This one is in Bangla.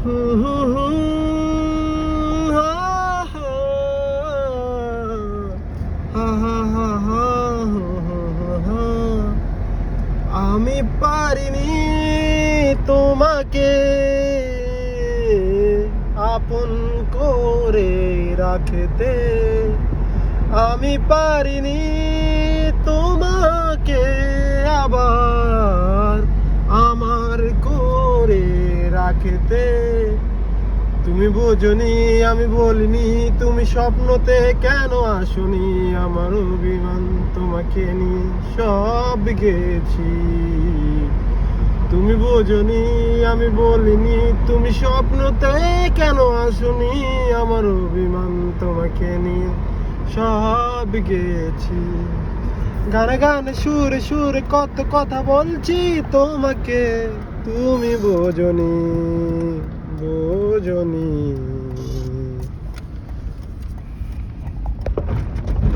আমি পারিনি তোমাকে আপন করে রাখতে, আমি পারিনি তোমাকে আবার আমার করে রাখতে। তুমি বোঝনি আমি বলিনি, তুমি স্বপ্নতে কেন আসনি, আমার অভিমান তোমাকে নিয়ে সব গেছি। তুমি বোঝনি আমি বলিনি, তুমি স্বপ্নতে কেন আসনি, আমার অভিমান তোমাকে নিয়ে সব গেছি। গানে গানে সুরে সুরে কত কথা বলছি তোমাকে, তুমি বোঝনি বোঝনি।